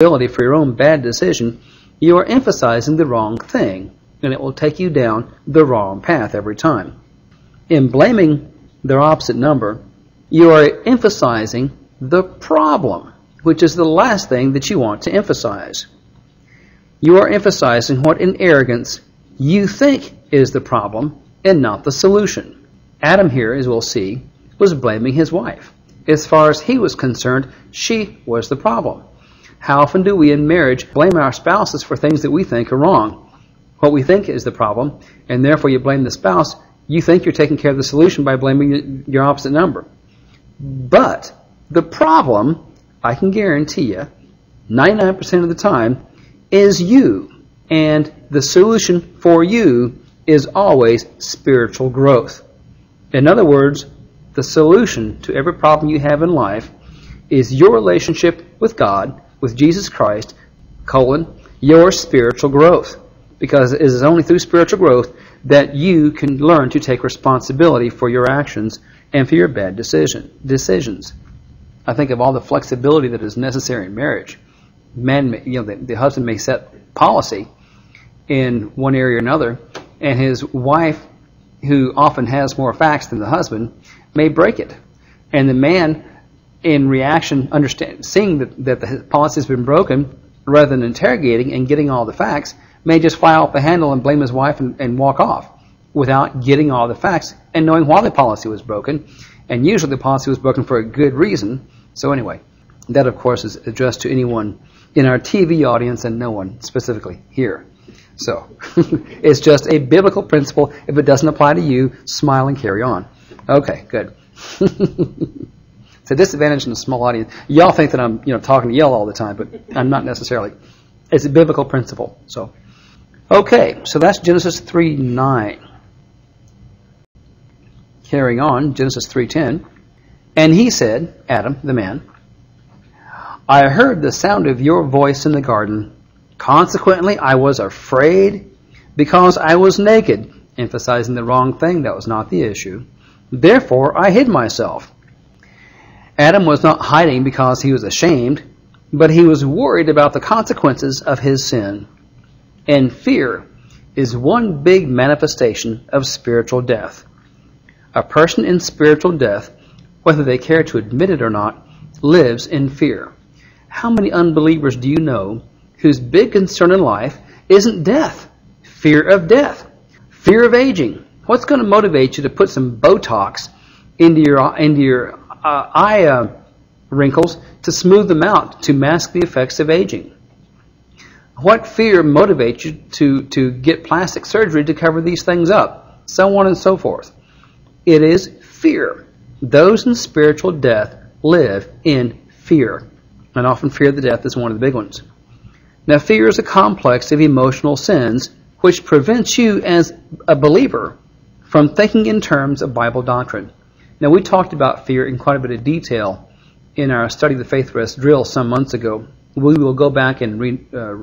responsibility for your own bad decision, you are emphasizing the wrong thing, and it will take you down the wrong path every time. In blaming their opposite number, you are emphasizing the problem, which is the last thing that you want to emphasize. You are emphasizing what in arrogance you think is the problem and not the solution. Adam here, as we'll see, was blaming his wife. As far as he was concerned, she was the problem. How often do we in marriage blame our spouses for things that we think are wrong? What we think is the problem, and therefore you blame the spouse. You think you're taking care of the solution by blaming your opposite number. But the problem, I can guarantee you, 99% of the time, is you. And the solution for you is always spiritual growth. In other words, the solution to every problem you have in life is your relationship with God, with Jesus Christ, your spiritual growth. Because it is only through spiritual growth that you can learn to take responsibility for your actions and for your bad decisions. I think of all the flexibility that is necessary in marriage. The husband may set policy in one area or another, and his wife, who often has more facts than the husband, may break it. And the man, in reaction, seeing that the policy has been broken, rather than interrogating and getting all the facts, may just fly off the handle and blame his wife and walk off without getting all the facts and knowing why the policy was broken. And usually the policy was broken for a good reason. So anyway, that of course is addressed to anyone in our TV audience and no one specifically here. So it's just a biblical principle. If it doesn't apply to you, smile and carry on. Okay, good. It's a disadvantage in a small audience. Y'all think that I'm talking to y'all all the time, but I'm not necessarily. It's a biblical principle. So, okay, so that's Genesis 3:9. Carrying on, Genesis 3:10. And he said, Adam, the man, I heard the sound of your voice in the garden. Consequently, I was afraid because I was naked, emphasizing the wrong thing. That was not the issue. Therefore, I hid myself. Adam was not hiding because he was ashamed, but he was worried about the consequences of his sin. And fear is one big manifestation of spiritual death. A person in spiritual death, whether they care to admit it or not, lives in fear. How many unbelievers do you know whose big concern in life isn't death? Fear of death. Fear of aging. What's going to motivate you to put some Botox into your eye wrinkles to smooth them out, to mask the effects of aging? What fear motivates you to get plastic surgery to cover these things up? So on and so forth. It is fear. Those in spiritual death live in fear. And often fear of the death is one of the big ones. Now, fear is a complex of emotional sins which prevents you as a believer from thinking in terms of Bible doctrine. Now, we talked about fear in quite a bit of detail in our Study the Faith Rest drill some months ago. We will go back and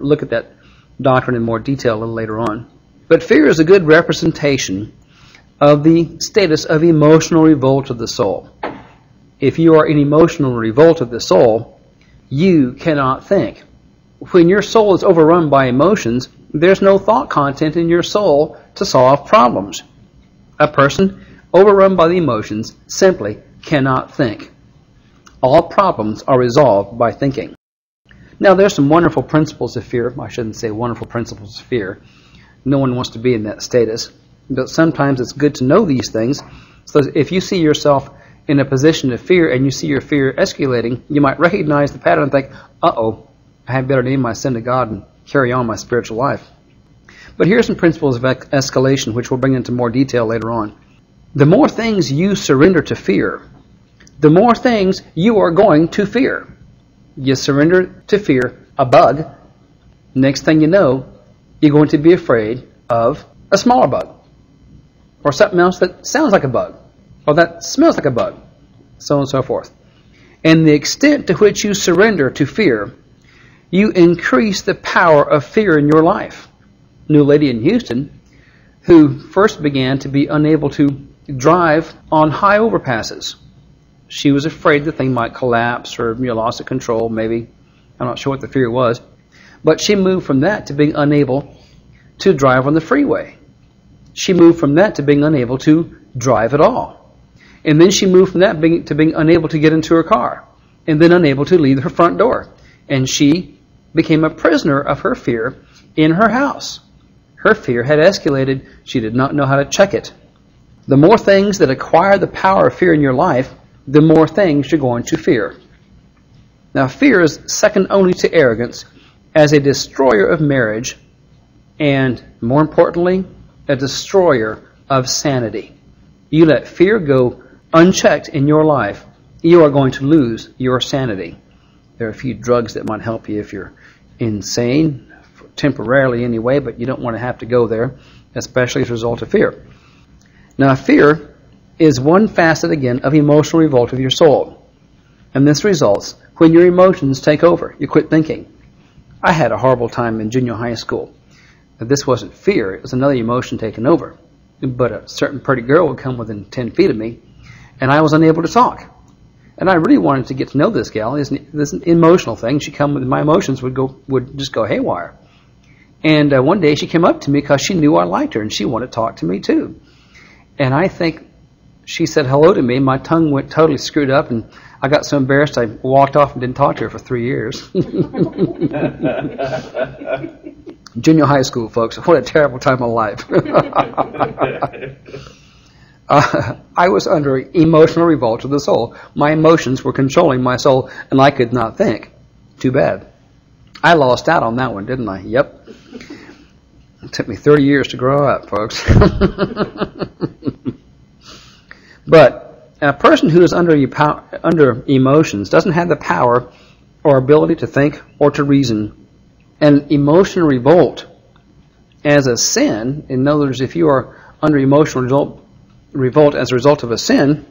look at that doctrine in more detail a little later on. But fear is a good representation of the status of emotional revolt of the soul. If you are in emotional revolt of the soul, you cannot think. When your soul is overrun by emotions, there's no thought content in your soul to solve problems. A person overrun by the emotions simply cannot think. All problems are resolved by thinking. Now, there's some wonderful principles of fear. I shouldn't say wonderful principles of fear. No one wants to be in that status. But sometimes it's good to know these things. So if you see yourself in a position of fear and you see your fear escalating, you might recognize the pattern and think, uh-oh, I had better name my sin to God and carry on my spiritual life. But here's some principles of escalation, which we'll bring into more detail later on. The more things you surrender to fear, the more things you are going to fear. You surrender to fear a bug. Next thing you know, you're going to be afraid of a smaller bug, or something else that sounds like a bug, or that smells like a bug, so on and so forth. And the extent to which you surrender to fear, you increase the power of fear in your life. New lady in Houston, who first began to be unable to drive on high overpasses. She was afraid the thing might collapse or loss of control, maybe I'm not sure what the fear was. But she moved from that to being unable to drive on the freeway. She moved from that to being unable to drive at all. And then she moved from that to being unable to get into her car. And then unable to leave her front door. And she became a prisoner of her fear in her house. Her fear had escalated. She did not know how to check it. The more things that acquire the power of fear in your life, the more things you're going to fear. Now, fear is second only to arrogance as a destroyer of marriage and, more importantly, a destroyer of sanity. You let fear go unchecked in your life, you are going to lose your sanity. There are a few drugs that might help you if you're insane, temporarily anyway, but you don't want to have to go there, especially as a result of fear. Now, fear is one facet, again, of emotional revolt of your soul. And this results when your emotions take over. You quit thinking. I had a horrible time in junior high school. This wasn't fear, it was another emotion taking over. But a certain pretty girl would come within 10 feet of me, and I was unable to talk. And I really wanted to get to know this gal. This emotional thing. She'd come with my emotions would just go haywire. And one day she came up to me because she knew I liked her, and she wanted to talk to me too. And I think she said hello to me. My tongue went totally screwed up, and I got so embarrassed I walked off and didn't talk to her for 3 years. Junior high school, folks. What a terrible time of life. I was under emotional revolt of the soul. My emotions were controlling my soul, and I could not think. Too bad. I lost out on that one, didn't I? Yep. It took me 30 years to grow up, folks. But a person who is under emotions doesn't have the power or ability to think or to reason. And emotional revolt as a sin, in other words, if you are under emotional revolt as a result of a sin,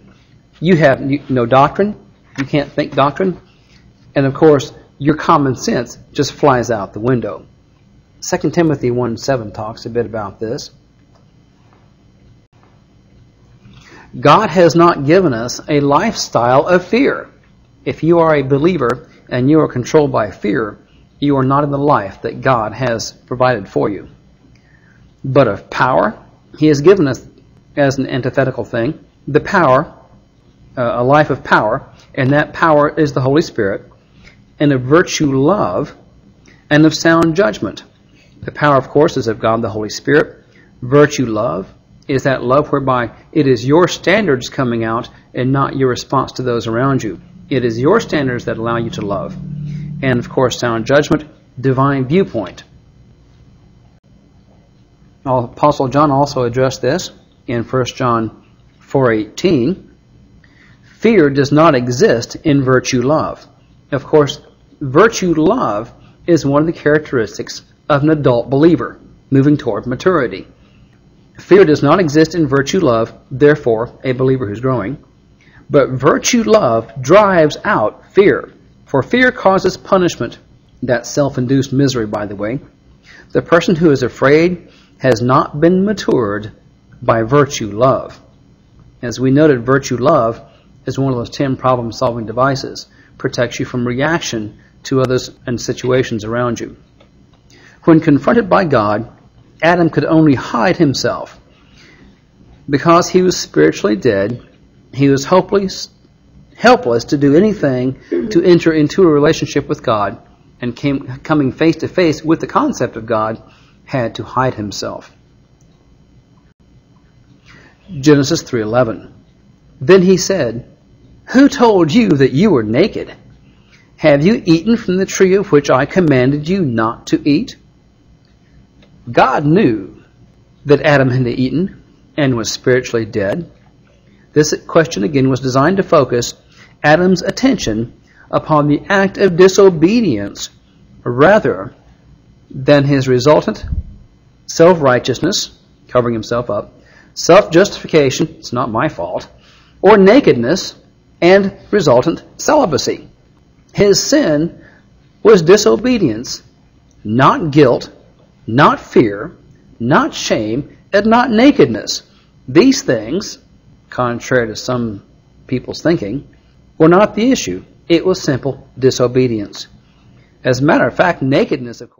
you have no doctrine, you can't think doctrine, and of course, your common sense just flies out the window. 2 Timothy 1:7 talks a bit about this. God has not given us a lifestyle of fear. If you are a believer and you are controlled by fear, you are not in the life that God has provided for you. But of power, He has given us, as an antithetical thing, the power, a life of power, and that power is the Holy Spirit, and of virtue love, and of sound judgment. The power, of course, is of God the Holy Spirit. Virtue love is that love whereby it is your standards coming out and not your response to those around you. It is your standards that allow you to love. And, of course, sound judgment, divine viewpoint. Apostle John also addressed this in 1 John 4:18. Fear does not exist in virtue love. Of course, virtue love is one of the characteristics of an adult believer moving toward maturity. Fear does not exist in virtue love, therefore, a believer who's growing. But virtue love drives out fear. For fear causes punishment. That's self-induced misery, by the way. The person who is afraid has not been matured by virtue love. As we noted, virtue love is one of those 10 problem-solving devices. Protects you from reaction to others and situations around you. When confronted by God, Adam could only hide himself. Because he was spiritually dead, he was helpless to do anything to enter into a relationship with God, and coming face to face with the concept of God, had to hide himself. Genesis 3:11. Then he said, "Who told you that you were naked? Have you eaten from the tree of which I commanded you not to eat?" God knew that Adam had eaten and was spiritually dead. This question again was designed to focus Adam's attention upon the act of disobedience rather than his resultant self-righteousness, covering himself up, self-justification, it's not my fault, or nakedness and resultant celibacy. His sin was disobedience, not guilt, not fear, not shame, and not nakedness. These things, contrary to some people's thinking, were not the issue. It was simple disobedience. As a matter of fact, nakedness, of course,